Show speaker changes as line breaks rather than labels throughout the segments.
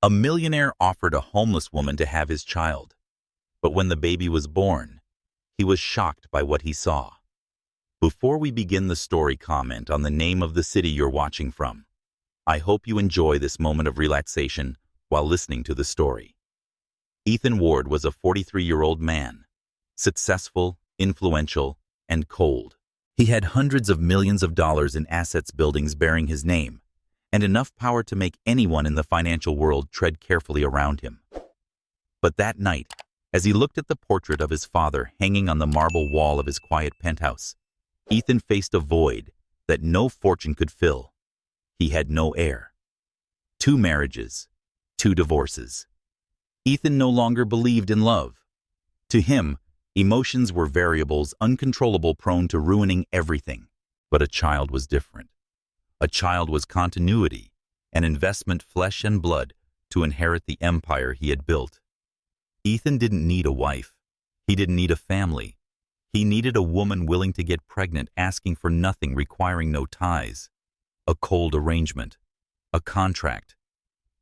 A millionaire offered a homeless woman to have his child, but when the baby was born, he was shocked by what he saw. Before we begin the story, comment on the name of the city you're watching from. I hope you enjoy this moment of relaxation while listening to the story. Ethan Ward was a 43-year-old man, successful, influential, and cold. He had hundreds of millions of dollars in assets buildings bearing his name, and enough power to make anyone in the financial world tread carefully around him. But that night, as he looked at the portrait of his father hanging on the marble wall of his quiet penthouse, Ethan faced a void that no fortune could fill. He had no heir. 2 marriages, 2 divorces. Ethan no longer believed in love. To him, emotions were variables, uncontrollable, prone to ruining everything. But a child was different. A child was continuity, an investment, flesh and blood, to inherit the empire he had built. Ethan didn't need a wife. He didn't need a family. He needed a woman willing to get pregnant, asking for nothing, requiring no ties. A cold arrangement. A contract.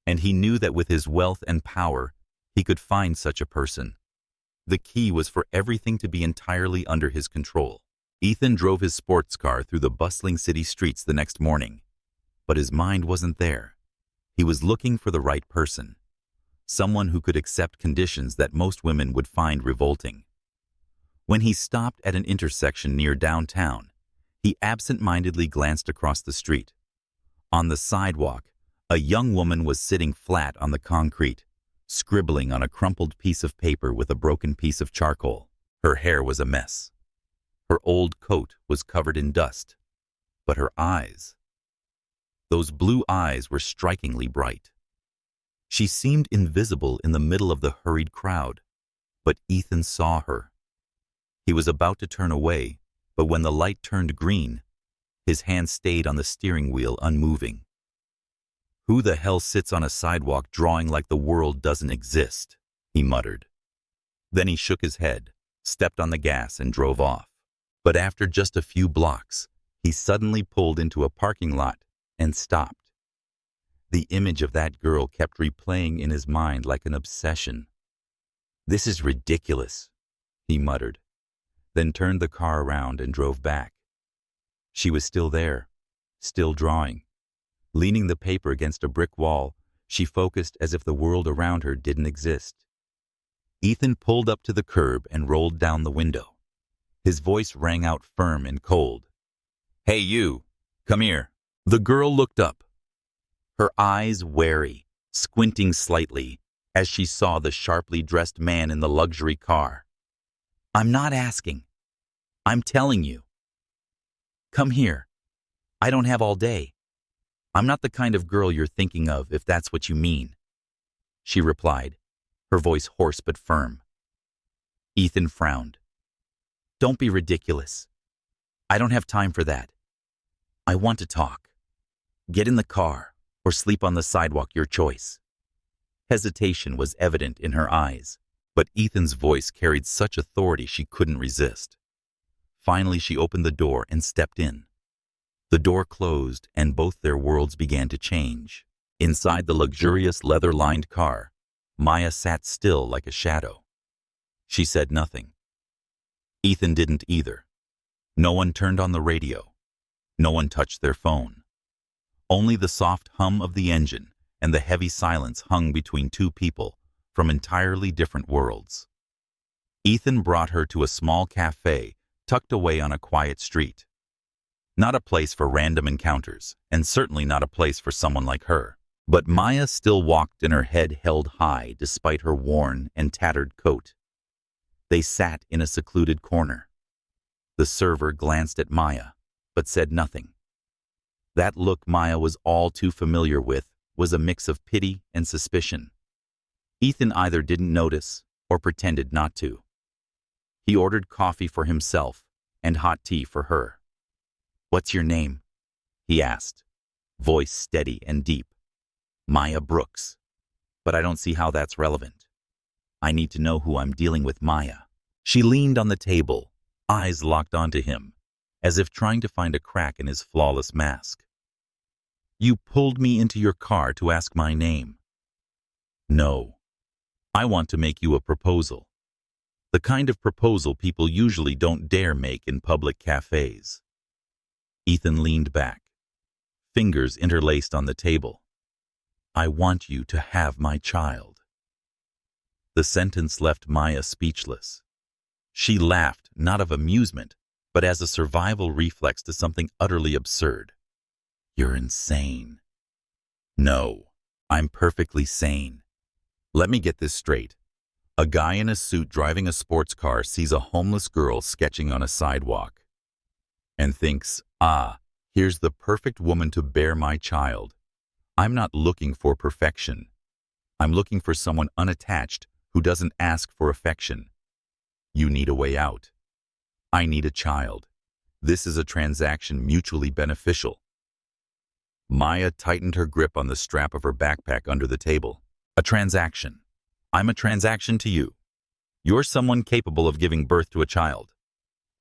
And he knew that with his wealth and power, he could find such a person. The key was for everything to be entirely under his control. Ethan drove his sports car through the bustling city streets the next morning. But his mind wasn't there. He was looking for the right person. Someone who could accept conditions that most women would find revolting. When he stopped at an intersection near downtown, he absent-mindedly glanced across the street. On the sidewalk, a young woman was sitting flat on the concrete, scribbling on a crumpled piece of paper with a broken piece of charcoal. Her hair was a mess. Her old coat was covered in dust. But her eyes, those blue eyes, were strikingly bright. She seemed invisible in the middle of the hurried crowd, but Ethan saw her. He was about to turn away, but when the light turned green, his hand stayed on the steering wheel, unmoving. "Who the hell sits on a sidewalk drawing like the world doesn't exist?" he muttered. Then he shook his head, stepped on the gas, and drove off. But after just a few blocks, he suddenly pulled into a parking lot and stopped. The image of that girl kept replaying in his mind like an obsession. "This is ridiculous," he muttered, then turned the car around and drove back. She was still there, still drawing. Leaning the paper against a brick wall, she focused as if the world around her didn't exist. Ethan pulled up to the curb and rolled down the window. His voice rang out firm and cold. "Hey you, come here." The girl looked up, her eyes wary, squinting slightly as she saw the sharply dressed man in the luxury car. "I'm not asking. I'm telling you. Come here. I don't have all day. I'm not the kind of girl you're thinking of, if that's what you mean," she replied, her voice hoarse but firm. Ethan frowned. "Don't be ridiculous. I don't have time for that. I want to talk. Get in the car or sleep on the sidewalk, your choice." Hesitation was evident in her eyes, but Ethan's voice carried such authority she couldn't resist. Finally, she opened the door and stepped in. The door closed, and both their worlds began to change. Inside the luxurious leather-lined car, Maya sat still like a shadow. She said nothing. Ethan didn't either. No one turned on the radio. No one touched their phone. Only the soft hum of the engine and the heavy silence hung between two people from entirely different worlds. Ethan brought her to a small cafe tucked away on a quiet street. Not a place for random encounters, and certainly not a place for someone like her. But Maya still walked in her head held high despite her worn and tattered coat. They sat in a secluded corner. The server glanced at Maya, but said nothing. That look Maya was all too familiar with was a mix of pity and suspicion. Ethan either didn't notice or pretended not to. He ordered coffee for himself and hot tea for her. "What's your name?" he asked, voice steady and deep. "Maya Brooks. But I don't see how that's relevant. I need to know who I'm dealing with, Maya." She leaned on the table, eyes locked onto him, as if trying to find a crack in his flawless mask. "You pulled me into your car to ask my name. No, I want to make you a proposal. The kind of proposal people usually don't dare make in public cafes. Ethan leaned back, fingers interlaced on the table. I want you to have my child. The sentence left Maya speechless. She laughed, not of amusement, but as a survival reflex to something utterly absurd. You're insane. No, I'm perfectly sane. Let me get this straight. A guy in a suit driving a sports car sees a homeless girl sketching on a sidewalk and thinks, here's the perfect woman to bear my child. I'm not looking for perfection. I'm looking for someone unattached who doesn't ask for affection. You need a way out. I need a child. This is a transaction mutually beneficial. Maya tightened her grip on the strap of her backpack under the table. A transaction. I'm a transaction to you. You're someone capable of giving birth to a child.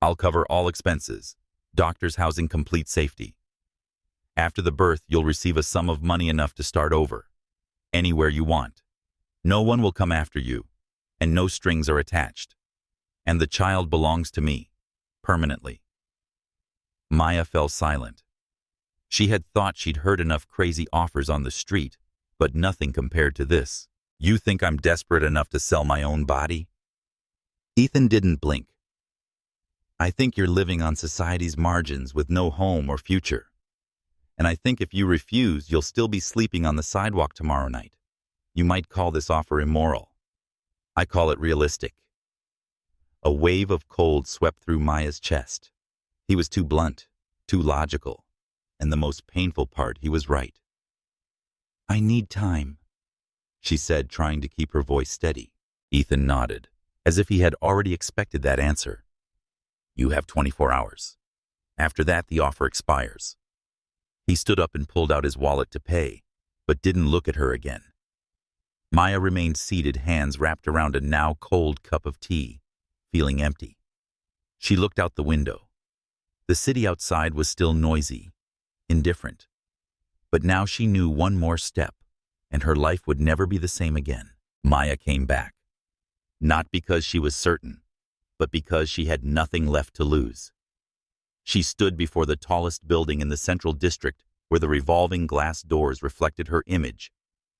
I'll cover all expenses. Doctor's housing, complete safety. After the birth, you'll receive a sum of money enough to start over. Anywhere you want. No one will come after you, and no strings are attached. And the child belongs to me, permanently. Maya fell silent. She had thought she'd heard enough crazy offers on the street, but nothing compared to this. You think I'm desperate enough to sell my own body? Ethan didn't blink. I think you're living on society's margins with no home or future. And I think if you refuse, you'll still be sleeping on the sidewalk tomorrow night. You might call this offer immoral. I call it realistic. A wave of cold swept through Maya's chest. He was too blunt, too logical, and the most painful part, he was right. I need time, she said, trying to keep her voice steady. Ethan nodded, as if he had already expected that answer. You have 24 hours. After that, the offer expires. He stood up and pulled out his wallet to pay, but didn't look at her again. Maya remained seated, hands wrapped around a now cold cup of tea, feeling empty. She looked out the window. The city outside was still noisy, indifferent. But now she knew one more step, and her life would never be the same again. Maya came back. Not because she was certain, but because she had nothing left to lose. She stood before the tallest building in the central district where the revolving glass doors reflected her image,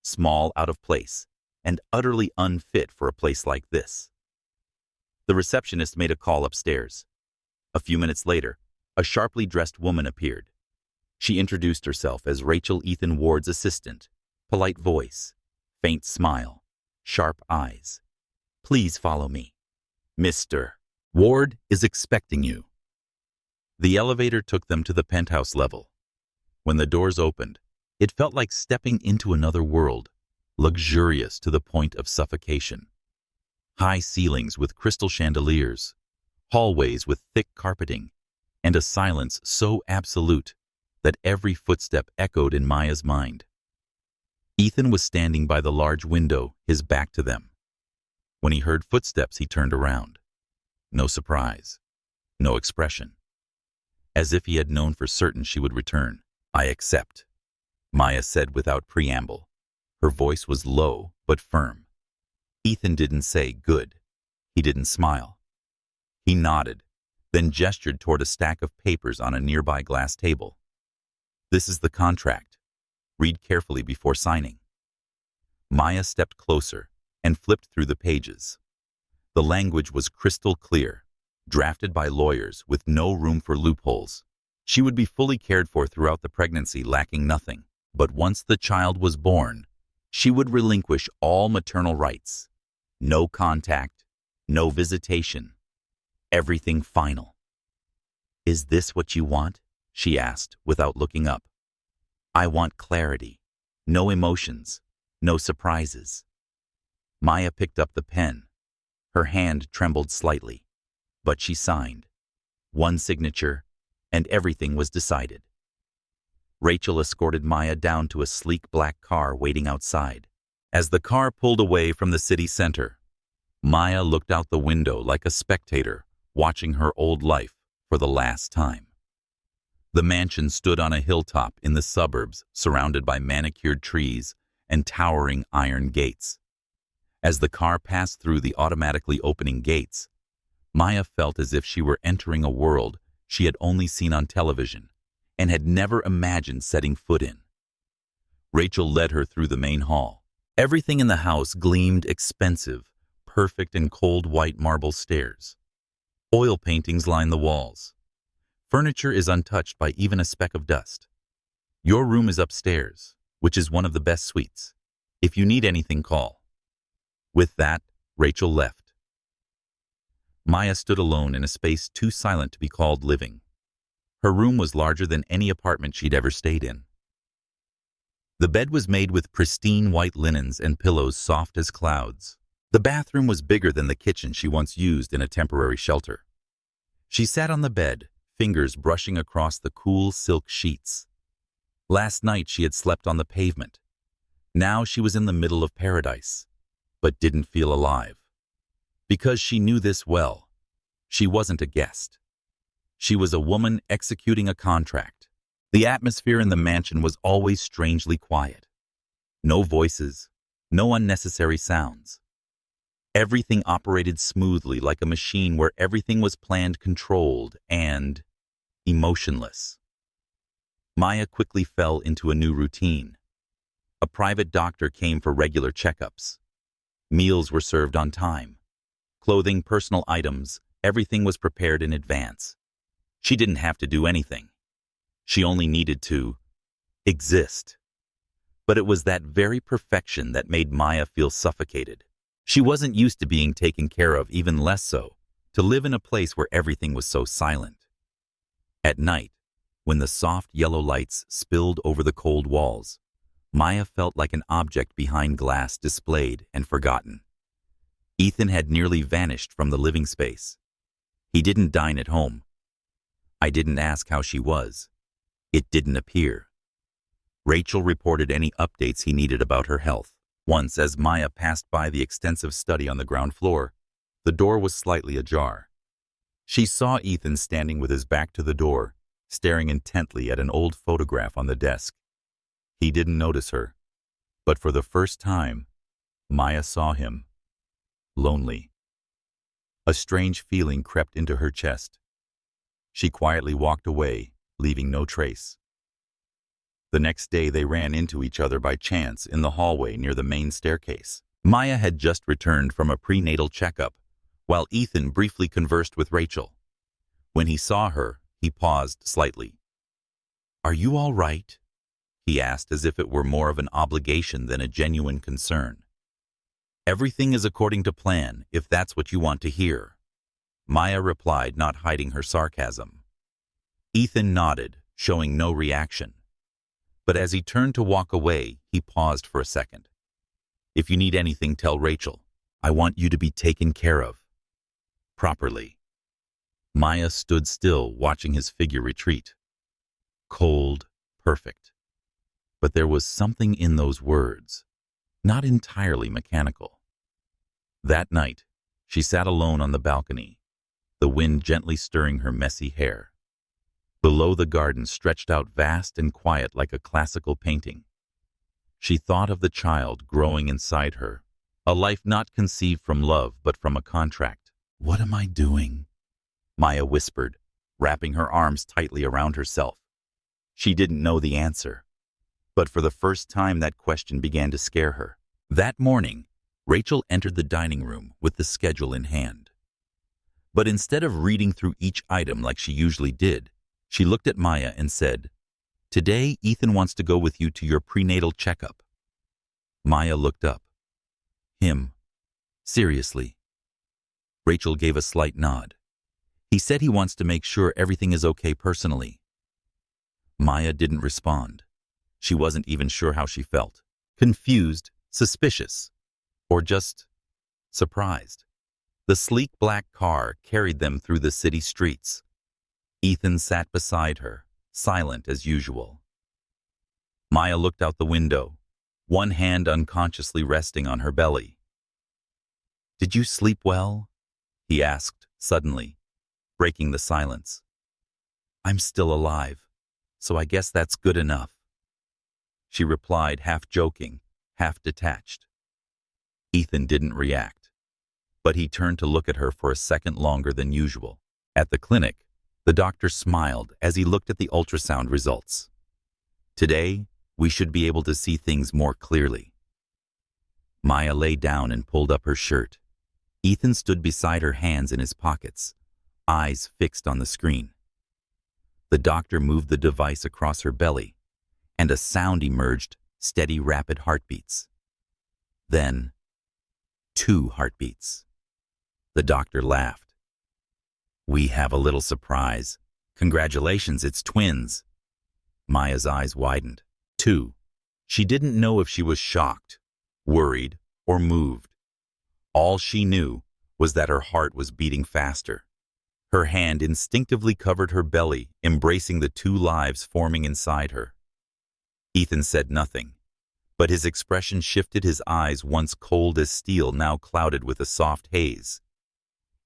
small, out of place, and utterly unfit for a place like this. The receptionist made a call upstairs. A few minutes later, a sharply dressed woman appeared. She introduced herself as Rachel, Ethan Ward's assistant. Polite voice, faint smile, sharp eyes. Please follow me. Mr. Ward is expecting you. The elevator took them to the penthouse level. When the doors opened, it felt like stepping into another world, luxurious to the point of suffocation. High ceilings with crystal chandeliers, hallways with thick carpeting, and a silence so absolute that every footstep echoed in Maya's mind. Ethan was standing by the large window, his back to them. When he heard footsteps, he turned around. No surprise, no expression. As if he had known for certain she would return. I accept, Maya said without preamble. Her voice was low but firm. Ethan didn't say good. He didn't smile. He nodded, then gestured toward a stack of papers on a nearby glass table. This is the contract. Read carefully before signing. Maya stepped closer and flipped through the pages. The language was crystal clear, drafted by lawyers with no room for loopholes. She would be fully cared for throughout the pregnancy, lacking nothing. But once the child was born, she would relinquish all maternal rights. No contact, no visitation. Everything final. Is this what you want? She asked without looking up. I want clarity. No emotions. No surprises. Maya picked up the pen. Her hand trembled slightly, but she signed. One signature, and everything was decided. Rachel escorted Maya down to a sleek black car waiting outside. As the car pulled away from the city center, Maya looked out the window like a spectator watching her old life for the last time. The mansion stood on a hilltop in the suburbs, surrounded by manicured trees and towering iron gates. As the car passed through the automatically opening gates, Maya felt as if she were entering a world she had only seen on television and had never imagined setting foot in. Rachel led her through the main hall. Everything in the house gleamed expensive, perfect and cold white marble stairs. Oil paintings line the walls. Furniture is untouched by even a speck of dust. Your room is upstairs, which is one of the best suites. If you need anything, call. With that, Rachel left. Maya stood alone in a space too silent to be called living. Her room was larger than any apartment she'd ever stayed in. The bed was made with pristine white linens and pillows soft as clouds. The bathroom was bigger than the kitchen she once used in a temporary shelter. She sat on the bed, fingers brushing across the cool silk sheets. Last night she had slept on the pavement. Now she was in the middle of paradise, but didn't feel alive. Because she knew this well, she wasn't a guest. She was a woman executing a contract. The atmosphere in the mansion was always strangely quiet. No voices, no unnecessary sounds. Everything operated smoothly, like a machine where everything was planned, controlled, and emotionless. Maya quickly fell into a new routine. A private doctor came for regular checkups. Meals were served on time. Clothing, personal items, everything was prepared in advance. She didn't have to do anything. She only needed to exist. But it was that very perfection that made Maya feel suffocated. She wasn't used to being taken care of, even less so, to live in a place where everything was so silent. At night, when the soft yellow lights spilled over the cold walls, Maya felt like an object behind glass, displayed and forgotten. Ethan had nearly vanished from the living space. He didn't dine at home. I didn't ask how she was. It didn't appear. Rachel reported any updates he needed about her health. Once, as Maya passed by the extensive study on the ground floor, the door was slightly ajar. She saw Ethan standing with his back to the door, staring intently at an old photograph on the desk. He didn't notice her, but for the first time, Maya saw him. Lonely. A strange feeling crept into her chest. She quietly walked away, leaving no trace. The next day they ran into each other by chance in the hallway near the main staircase. Maya had just returned from a prenatal checkup, while Ethan briefly conversed with Rachel. When he saw her, he paused slightly. "Are you all right?" he asked, as if it were more of an obligation than a genuine concern. "Everything is according to plan, if that's what you want to hear," Maya replied, not hiding her sarcasm. Ethan nodded, showing no reaction. But as he turned to walk away, he paused for a second. "If you need anything, tell Rachel. I want you to be taken care of. Properly." Maya stood still, watching his figure retreat. Cold, perfect. But there was something in those words, not entirely mechanical. That night, she sat alone on the balcony, the wind gently stirring her messy hair. Below, the garden stretched out vast and quiet like a classical painting. She thought of the child growing inside her, a life not conceived from love but from a contract. "What am I doing?" Maya whispered, wrapping her arms tightly around herself. She didn't know the answer, but for the first time that question began to scare her. That morning, Rachel entered the dining room with the schedule in hand. But instead of reading through each item like she usually did, she looked at Maya and said, "Today, Ethan wants to go with you to your prenatal checkup." Maya looked up. "Him? Seriously?" Rachel gave a slight nod. "He said he wants to make sure everything is okay personally." Maya didn't respond. She wasn't even sure how she felt. Confused, suspicious, or just surprised. The sleek black car carried them through the city streets. Ethan sat beside her, silent as usual. Maya looked out the window, one hand unconsciously resting on her belly. "Did you sleep well?" he asked suddenly, breaking the silence. "I'm still alive, so I guess that's good enough," she replied, half joking, half detached. Ethan didn't react, but he turned to look at her for a second longer than usual. At the clinic, the doctor smiled as he looked at the ultrasound results. Today, we should be able to see things more clearly. Maya lay down and pulled up her shirt. Ethan stood beside her, hands in his pockets, eyes fixed on the screen. The doctor moved the device across her belly, and a sound emerged, steady, rapid heartbeats. Then, 2 heartbeats. The doctor laughed. "We have a little surprise. Congratulations, it's twins." Maya's eyes widened. 2. She didn't know if she was shocked, worried, or moved. All she knew was that her heart was beating faster. Her hand instinctively covered her belly, embracing the 2 lives forming inside her. Ethan said nothing, but his expression shifted, his eyes, once cold as steel, now clouded with a soft haze.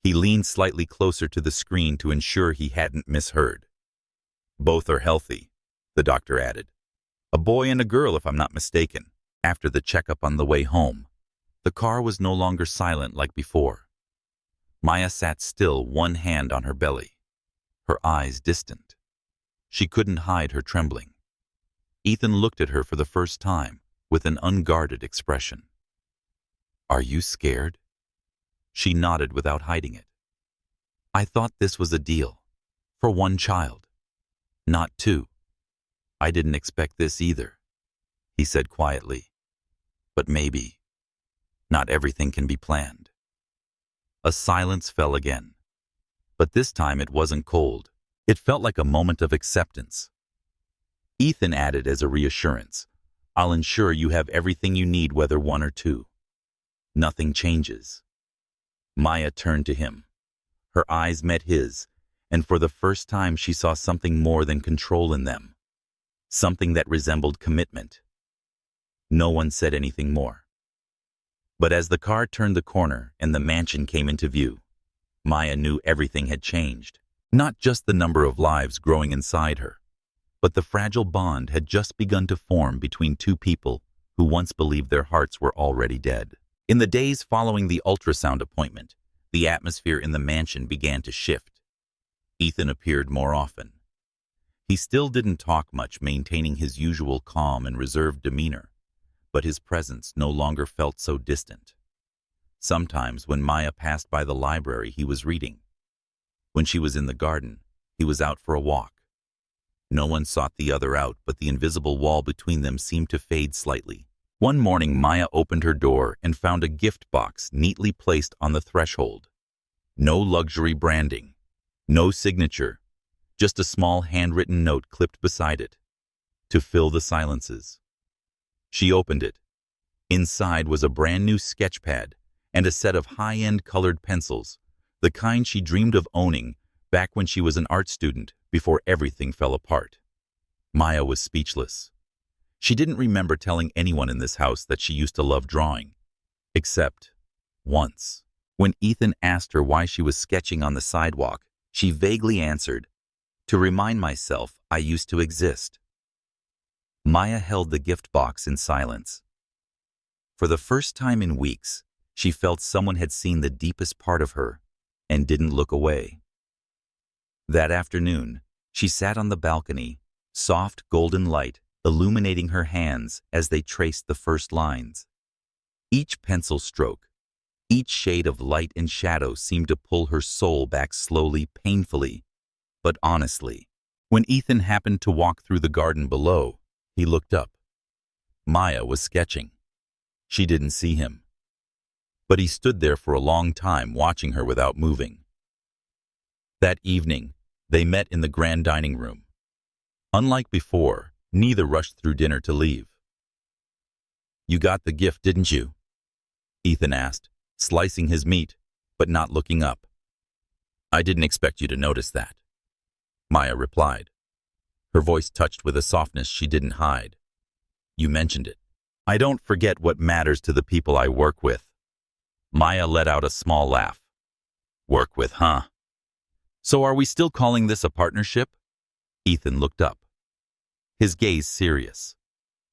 He leaned slightly closer to the screen to ensure he hadn't misheard. "Both are healthy," the doctor added. "A boy and a girl, if I'm not mistaken." After the checkup on the way home, the car was no longer silent like before. Maya sat still, one hand on her belly, her eyes distant. She couldn't hide her trembling. Ethan looked at her for the first time with an unguarded expression. "Are you scared?" She nodded without hiding it. "I thought this was a deal. For 1 child. Not 2. I didn't expect this either," he said quietly. "But maybe not everything can be planned." A silence fell again, but this time it wasn't cold. It felt like a moment of acceptance. Ethan added as a reassurance, "I'll ensure you have everything you need, whether 1 or 2. Nothing changes." Maya turned to him. Her eyes met his, and for the first time she saw something more than control in them. Something that resembled commitment. No one said anything more. But as the car turned the corner and the mansion came into view, Maya knew everything had changed. Not just the number of lives growing inside her, but the fragile bond had just begun to form between 2 people who once believed their hearts were already dead. In the days following the ultrasound appointment, the atmosphere in the mansion began to shift. Ethan appeared more often. He still didn't talk much, maintaining his usual calm and reserved demeanor, but his presence no longer felt so distant. Sometimes when Maya passed by the library, he was reading. When she was in the garden, he was out for a walk. No one sought the other out, but the invisible wall between them seemed to fade slightly. One morning, Maya opened her door and found a gift box neatly placed on the threshold. No luxury branding, no signature, just a small handwritten note clipped beside it, to fill the silences. She opened it. Inside was a brand new sketch pad and a set of high-end colored pencils, the kind she dreamed of owning back when she was an art student, before everything fell apart. Maya was speechless. She didn't remember telling anyone in this house that she used to love drawing, except once. When Ethan asked her why she was sketching on the sidewalk, she vaguely answered, "To remind myself I used to exist." Maya held the gift box in silence. For the first time in weeks, she felt someone had seen the deepest part of her and didn't look away. That afternoon, she sat on the balcony, soft golden light illuminating her hands as they traced the first lines. Each pencil stroke, each shade of light and shadow seemed to pull her soul back slowly, painfully, but honestly. When Ethan happened to walk through the garden below, he looked up. Maya was sketching. She didn't see him. But he stood there for a long time, watching her without moving. That evening, they met in the grand dining room. Unlike before, neither rushed through dinner to leave. "You got the gift, didn't you?" Ethan asked, slicing his meat, but not looking up. "I didn't expect you to notice that," Maya replied. Her voice touched with a softness she didn't hide. "You mentioned it. I don't forget what matters to the people I work with." Maya let out a small laugh. "Work with, huh? So are we still calling this a partnership?" Ethan looked up, his gaze serious.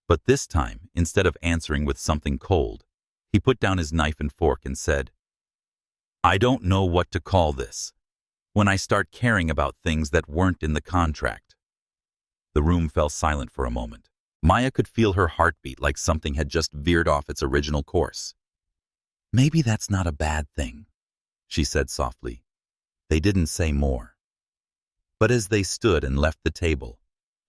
But this time, instead of answering with something cold, He put down his knife and fork and said, "I don't know what to call this. When I start caring about things that weren't in the contract." The room fell silent for a moment. Maya could feel her heartbeat like something had just veered off its original course. "Maybe that's not a bad thing," she said softly. They didn't say more. But as they stood and left the table,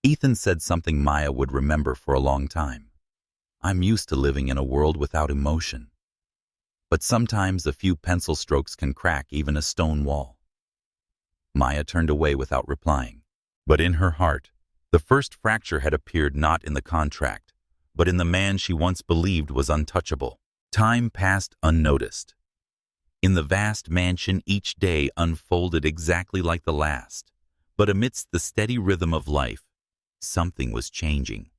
Ethan said something Maya would remember for a long time. "I'm used to living in a world without emotion. But sometimes a few pencil strokes can crack even a stone wall." Maya turned away without replying. But in her heart, the first fracture had appeared not in the contract, but in the man she once believed was untouchable. Time passed unnoticed. In the vast mansion, each day unfolded exactly like the last, but amidst the steady rhythm of life, something was changing,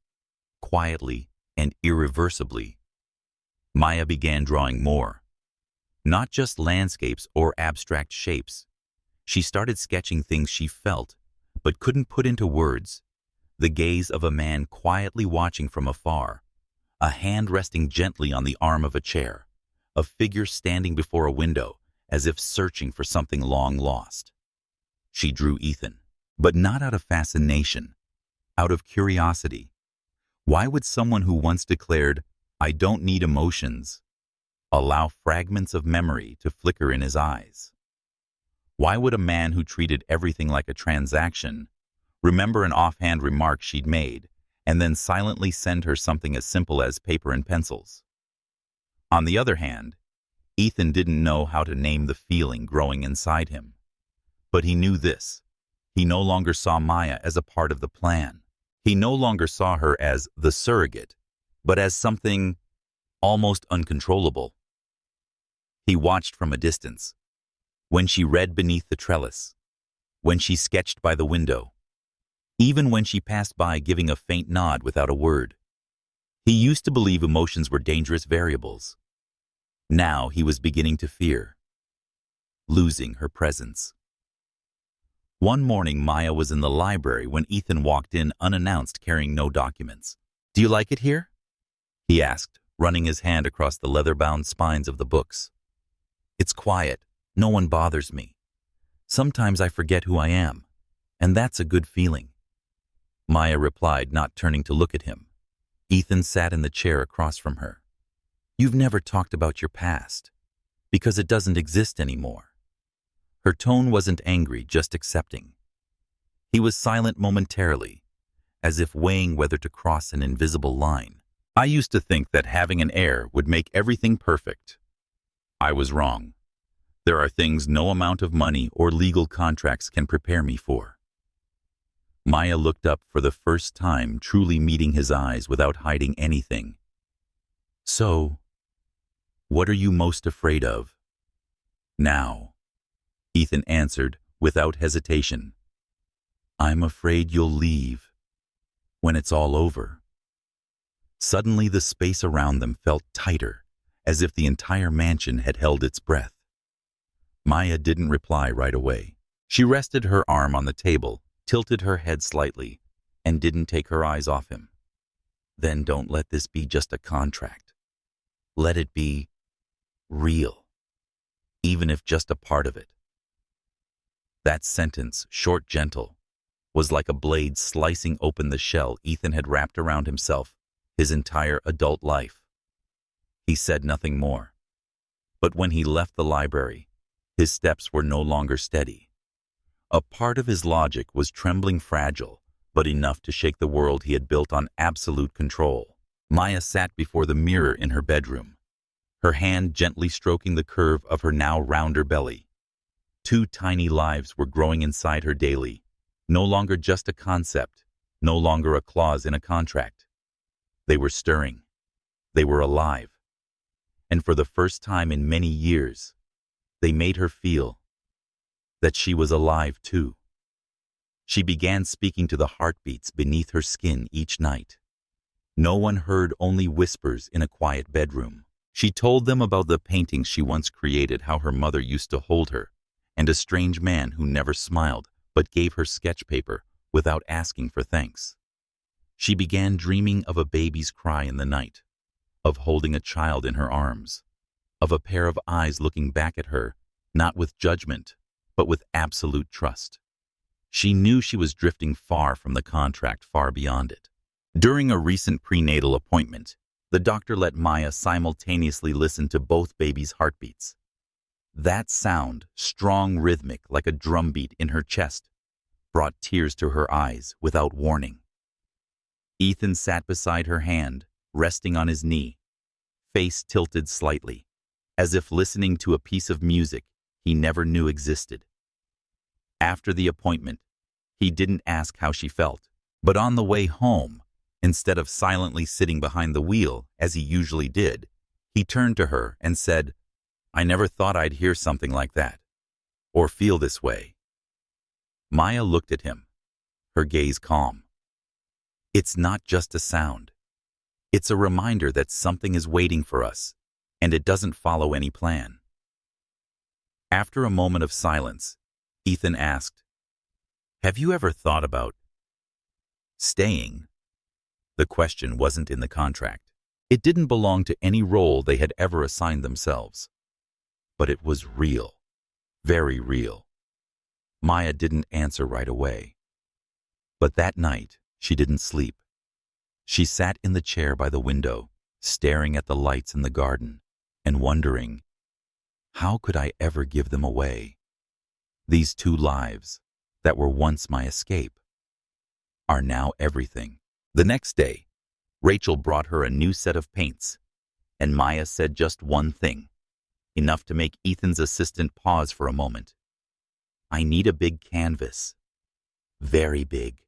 quietly and irreversibly. Maya began drawing more, not just landscapes or abstract shapes. She started sketching things she felt, but couldn't put into words. The gaze of a man quietly watching from afar, a hand resting gently on the arm of a chair, a figure standing before a window as if searching for something long lost. She drew Ethan, but not out of fascination, out of curiosity. Why would someone who once declared, "I don't need emotions," allow fragments of memory to flicker in his eyes? Why would a man who treated everything like a transaction remember an offhand remark she'd made and then silently send her something as simple as paper and pencils? On the other hand, Ethan didn't know how to name the feeling growing inside him. But he knew this: he no longer saw Maya as a part of the plan. He no longer saw her as the surrogate, but as something almost uncontrollable. He watched from a distance, when she read beneath the trellis, when she sketched by the window, even when she passed by giving a faint nod without a word. He used to believe emotions were dangerous variables. Now he was beginning to fear losing her presence. One morning, Maya was in the library when Ethan walked in unannounced, carrying no documents. "Do you like it here?" he asked, running his hand across the leather-bound spines of the books. "It's quiet. No one bothers me. Sometimes I forget who I am, and that's a good feeling," Maya replied, not turning to look at him. Ethan sat in the chair across from her. "You've never talked about your past, because it doesn't exist anymore." Her tone wasn't angry, just accepting. He was silent momentarily, as if weighing whether to cross an invisible line. "I used to think that having an heir would make everything perfect. I was wrong. There are things no amount of money or legal contracts can prepare me for." Maya looked up for the first time, truly meeting his eyes without hiding anything. "So, what are you most afraid of now?" Ethan answered without hesitation. "I'm afraid you'll leave when it's all over." Suddenly the space around them felt tighter, as if the entire mansion had held its breath. Maya didn't reply right away. She rested her arm on the table, tilted her head slightly, and didn't take her eyes off him. "Then don't let this be just a contract. Let it be real, even if just a part of it." That sentence, short, gentle, was like a blade slicing open the shell Ethan had wrapped around himself his entire adult life. He said nothing more. But when he left the library, his steps were no longer steady. A part of his logic was trembling, fragile, but enough to shake the world he had built on absolute control. Maya sat before the mirror in her bedroom, her hand gently stroking the curve of her now rounder belly. 2 tiny lives were growing inside her daily, no longer just a concept, no longer a clause in a contract. They were stirring. They were alive. And for the first time in many years, they made her feel that she was alive too. She began speaking to the heartbeats beneath her skin each night. No one heard, only whispers in a quiet bedroom. She told them about the paintings she once created, how her mother used to hold her, and a strange man who never smiled but gave her sketch paper without asking for thanks. She began dreaming of a baby's cry in the night, of holding a child in her arms, of a pair of eyes looking back at her, not with judgment, but with absolute trust. She knew she was drifting far from the contract, far beyond it. During a recent prenatal appointment, the doctor let Maya simultaneously listen to both babies' heartbeats. That sound, strong, rhythmic, like a drumbeat in her chest, brought tears to her eyes without warning. Ethan sat beside her hand, resting on his knee, face tilted slightly, as if listening to a piece of music he never knew existed. After the appointment, he didn't ask how she felt, but on the way home, instead of silently sitting behind the wheel as he usually did, he turned to her and said, "I never thought I'd hear something like that, or feel this way." Maya looked at him, her gaze calm. It's not just a sound. It's a reminder that something is waiting for us, and it doesn't follow any plan. After a moment of silence, Ethan asked, "Have you ever thought about staying?" The question wasn't in the contract. It didn't belong to any role they had ever assigned themselves. But it was real, very real. Maya didn't answer right away. But that night, she didn't sleep. She sat in the chair by the window, staring at the lights in the garden, and wondering, how could I ever give them away? These two lives, that were once my escape, are now everything. The next day, Rachel brought her a new set of paints, and Maya said just one thing, enough to make Ethan's assistant pause for a moment. "I need a big canvas. Very big.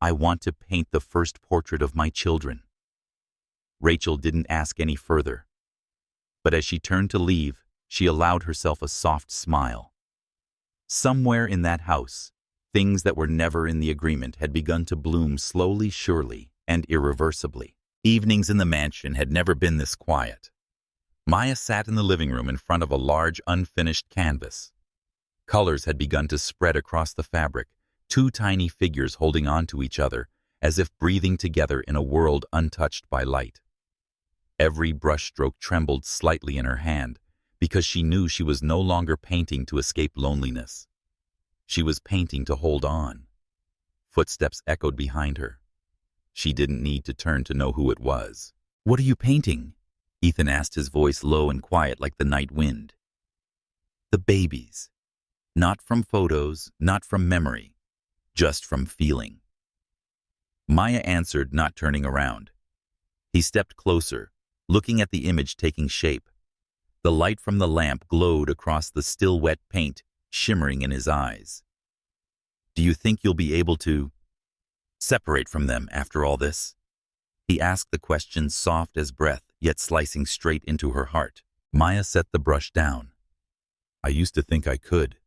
I want to paint the first portrait of my children." Rachel didn't ask any further, but as she turned to leave, she allowed herself a soft smile. Somewhere in that house, things that were never in the agreement had begun to bloom slowly, surely, and irreversibly. Evenings in the mansion had never been this quiet. Maya sat in the living room in front of a large, unfinished canvas. Colors had begun to spread across the fabric, two tiny figures holding on to each other, as if breathing together in a world untouched by light. Every brushstroke trembled slightly in her hand, because she knew she was no longer painting to escape loneliness. She was painting to hold on. Footsteps echoed behind her. She didn't need to turn to know who it was. "What are you painting?" Ethan asked, his voice low and quiet like the night wind. "The babies. Not from photos, not from memory, just from feeling." Maya answered, not turning around. He stepped closer, looking at the image taking shape. The light from the lamp glowed across the still wet paint, shimmering in his eyes. "Do you think you'll be able to separate from them after all this?" He asked the question soft as breath, yet slicing straight into her heart. Maya set the brush down. "I used to think I could,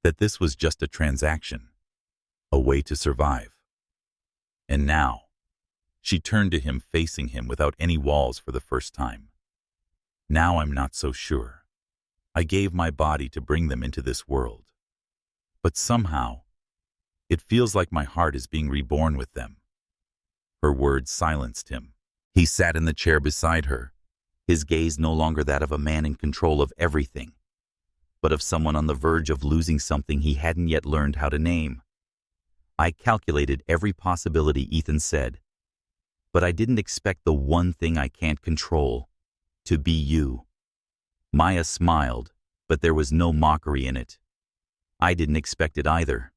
that this was just a transaction, a way to survive. And now," she turned to him, facing him without any walls for the first time. "Now I'm not so sure. I gave my body to bring them into this world. But somehow, it feels like my heart is being reborn with them." Her words silenced him. He sat in the chair beside her, his gaze no longer that of a man in control of everything, but of someone on the verge of losing something he hadn't yet learned how to name. "I calculated every possibility," Ethan said, "but I didn't expect the one thing I can't control, to be you." Maya smiled, but there was no mockery in it. "I didn't expect it either."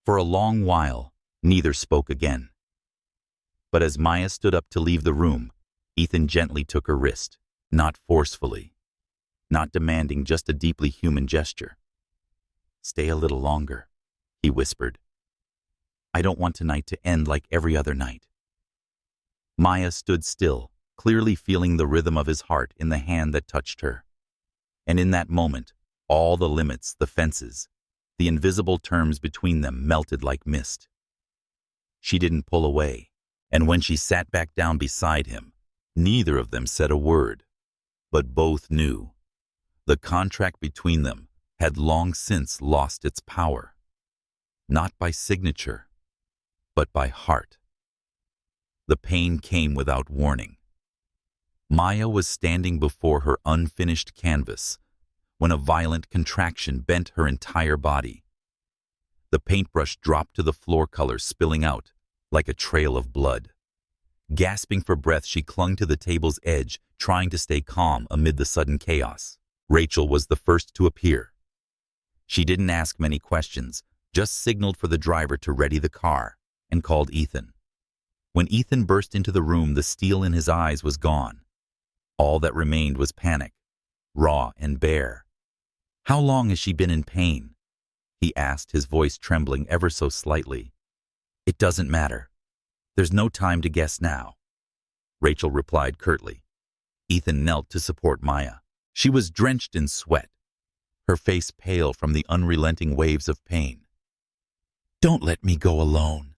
For a long while, neither spoke again. But as Maya stood up to leave the room, Ethan gently took her wrist, not forcefully, not demanding, just a deeply human gesture. "Stay a little longer," he whispered. "I don't want tonight to end like every other night." Maya stood still, clearly feeling the rhythm of his heart in the hand that touched her. And in that moment, all the limits, the fences, the invisible terms between them melted like mist. She didn't pull away, and when she sat back down beside him, neither of them said a word, but both knew. The contract between them had long since lost its power, not by signature, but by heart. The pain came without warning. Maya was standing before her unfinished canvas when a violent contraction bent her entire body. The paintbrush dropped to the floor, colors spilling out like a trail of blood. Gasping for breath, she clung to the table's edge, trying to stay calm amid the sudden chaos. Rachel was the first to appear. She didn't ask many questions, just signaled for the driver to ready the car and called Ethan. When Ethan burst into the room, the steel in his eyes was gone. All that remained was panic, raw and bare. "How long has she been in pain?" he asked, his voice trembling ever so slightly. "It doesn't matter. There's no time to guess now," Rachel replied curtly. Ethan knelt to support Maya. She was drenched in sweat, her face pale from the unrelenting waves of pain. "Don't let me go alone,"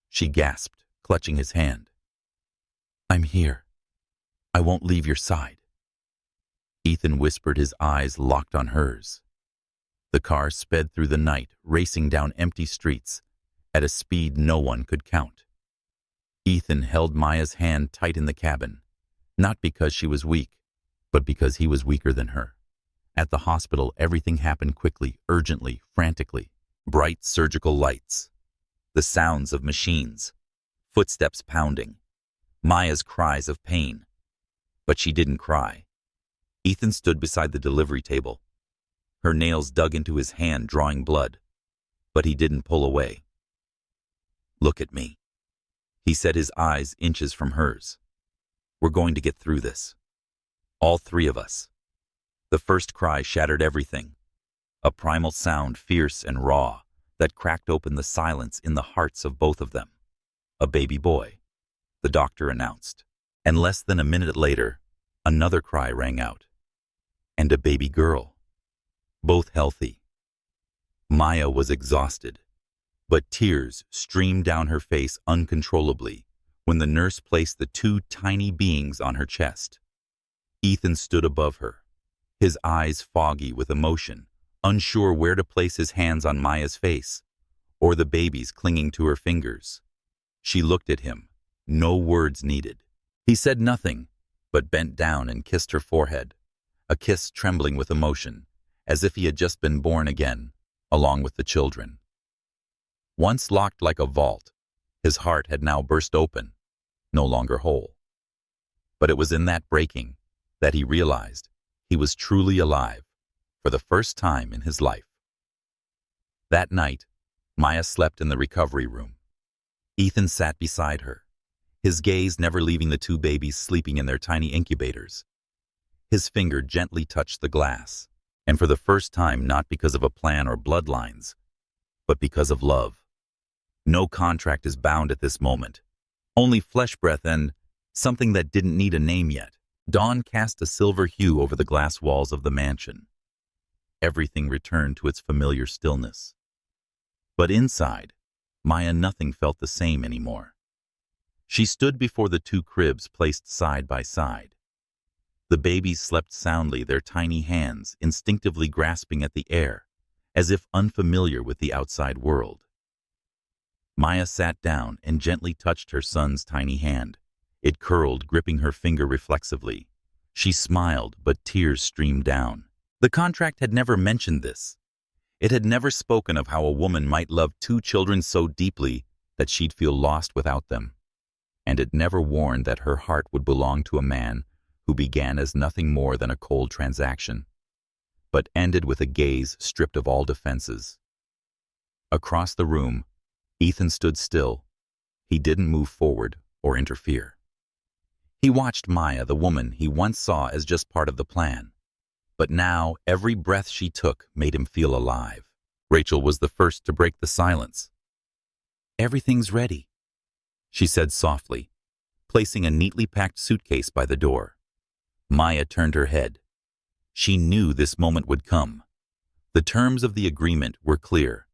she gasped, clutching his hand. "I'm here. I won't leave your side." Ethan whispered, his eyes locked on hers. The car sped through the night, racing down empty streets at a speed no one could count. Ethan held Maya's hand tight in the cabin, not because she was weak, but because he was weaker than her. At the hospital, everything happened quickly, urgently, frantically. Bright surgical lights, the sounds of machines, footsteps pounding, Maya's cries of pain. But she didn't cry. Ethan stood beside the delivery table, her nails dug into his hand, drawing blood, but he didn't pull away. "Look at me," he said, his eyes inches from hers. "We're going to get through this. All three of us." The first cry shattered everything, a primal sound, fierce and raw, that cracked open the silence in the hearts of both of them. "A baby boy," the doctor announced, and less than a minute later, another cry rang out. "And a baby girl. Both healthy." Maya was exhausted, but tears streamed down her face uncontrollably when the nurse placed the two tiny beings on her chest. Ethan stood above her, his eyes foggy with emotion, unsure where to place his hands on Maya's face or the baby's clinging to her fingers. She looked at him, no words needed. He said nothing, but bent down and kissed her forehead, a kiss trembling with emotion, as if he had just been born again, along with the children. Once locked like a vault, his heart had now burst open, no longer whole. But it was in that breaking that he realized he was truly alive for the first time in his life. That night, Maya slept in the recovery room. Ethan sat beside her, his gaze never leaving the two babies sleeping in their tiny incubators. His finger gently touched the glass, and for the first time, not because of a plan or bloodlines, but because of love. No contract is bound at this moment, only flesh breath and something that didn't need a name yet. Dawn cast a silver hue over the glass walls of the mansion. Everything returned to its familiar stillness. But inside, Maya, nothing felt the same anymore. She stood before the two cribs placed side by side. The babies slept soundly, their tiny hands instinctively grasping at the air, as if unfamiliar with the outside world. Maya sat down and gently touched her son's tiny hand. It curled, gripping her finger reflexively. She smiled, but tears streamed down. The contract had never mentioned this. It had never spoken of how a woman might love two children so deeply that she'd feel lost without them. And it never warned that her heart would belong to a man who began as nothing more than a cold transaction, but ended with a gaze stripped of all defenses. Across the room, Ethan stood still. He didn't move forward or interfere. He watched Maya, the woman he once saw as just part of the plan. But now, every breath she took made him feel alive. Rachel was the first to break the silence. "Everything's ready," she said softly, placing a neatly packed suitcase by the door. Maya turned her head. She knew this moment would come. The terms of the agreement were clear.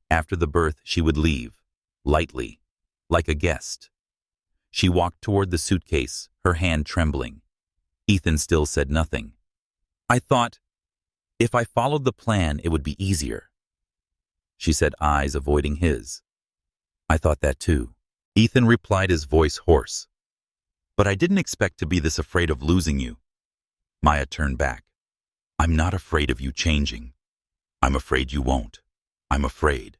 After the birth, she would leave, lightly, like a guest. She walked toward the suitcase, her hand trembling. Ethan still said nothing. "I thought, if I followed the plan, it would be easier," she said, eyes avoiding his. "I thought that too," Ethan replied, his voice hoarse. But I didn't expect to be this afraid of losing you. Maya turned back. I'm not afraid of you changing. I'm afraid you won't. I'm afraid.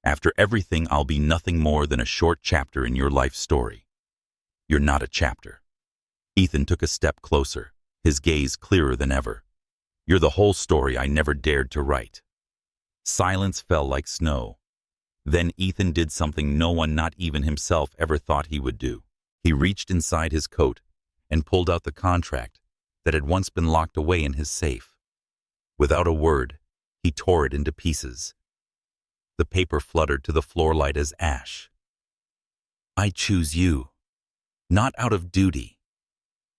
After everything, I'll be nothing more than a short chapter in your life story. You're not a chapter. Ethan took a step closer, his gaze clearer than ever. You're the whole story I never dared to write. Silence fell like snow. Then Ethan did something no one, not even himself, ever thought he would do. He reached inside his coat and pulled out the contract that had once been locked away in his safe. Without a word, he tore it into pieces. The paper fluttered to the floor light as ash. I choose you, not out of duty,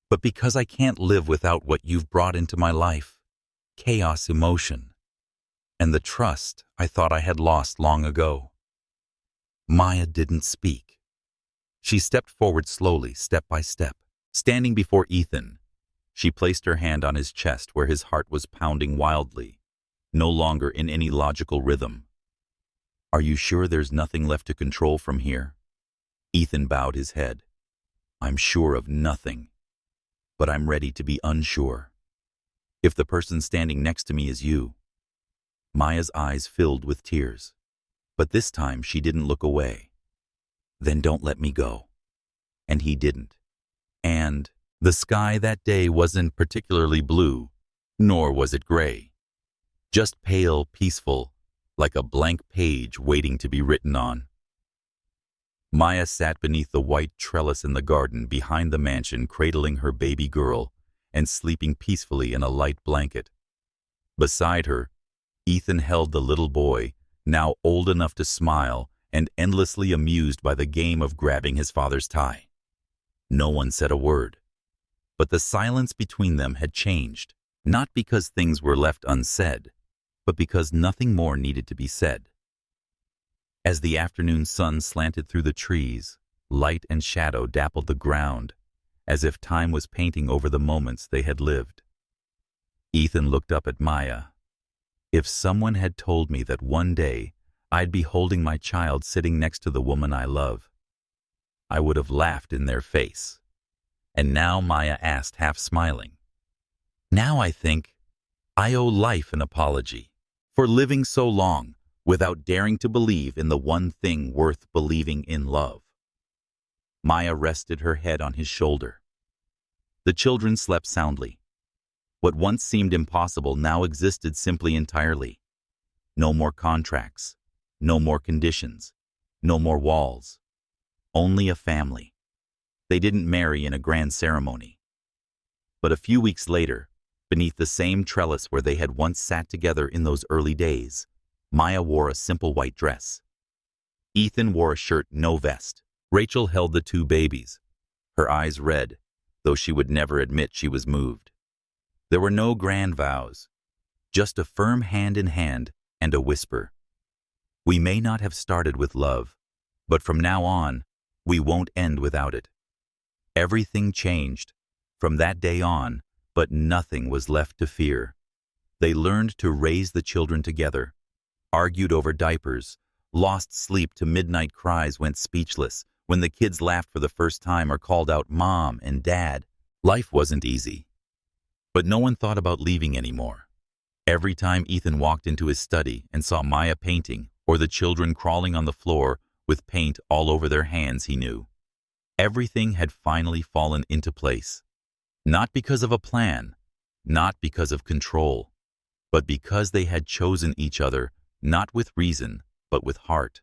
but because I can't live without what you've brought into my life, chaos, emotion, and the trust I thought I had lost long ago. Maya didn't speak. She stepped forward slowly, step by step. Standing before Ethan, she placed her hand on his chest where his heart was pounding wildly, no longer in any logical rhythm. Are you sure there's nothing left to control from here? Ethan bowed his head. I'm sure of nothing, but I'm ready to be unsure. If the person standing next to me is you. Maya's eyes filled with tears, but this time she didn't look away. Then don't let me go. And he didn't. And the sky that day wasn't particularly blue, nor was it gray. Just pale, peaceful, like a blank page waiting to be written on. Maya sat beneath the white trellis in the garden behind the mansion, cradling her baby girl and sleeping peacefully in a light blanket. Beside her, Ethan held the little boy, now old enough to smile and endlessly amused by the game of grabbing his father's tie. No one said a word, but the silence between them had changed, not because things were left unsaid, but because nothing more needed to be said. As the afternoon sun slanted through the trees, light and shadow dappled the ground, as if time was painting over the moments they had lived. Ethan looked up at Maya. If someone had told me that one day I'd be holding my child sitting next to the woman I love, I would have laughed in their face. And now, Maya asked, half smiling, now I think I owe life an apology for living so long without daring to believe in the one thing worth believing in, love. Maya rested her head on his shoulder. The children slept soundly. What once seemed impossible now existed simply, entirely. No more contracts, no more conditions, no more walls. Only a family. They didn't marry in a grand ceremony. But a few weeks later, beneath the same trellis where they had once sat together in those early days, Maya wore a simple white dress. Ethan wore a shirt, no vest. Rachel held the two babies, her eyes red, though she would never admit she was moved. There were no grand vows, just a firm hand in hand and a whisper. We may not have started with love, but from now on, we won't end without it. Everything changed from that day on, but nothing was left to fear. They learned to raise the children together, argued over diapers, lost sleep to midnight cries, went speechless when the kids laughed for the first time or called out Mom and Dad. Life wasn't easy, but no one thought about leaving anymore. Every time Ethan walked into his study and saw Maya painting or the children crawling on the floor with paint all over their hands, he knew everything had finally fallen into place. Not because of a plan, not because of control, but because they had chosen each other, not with reason, but with heart.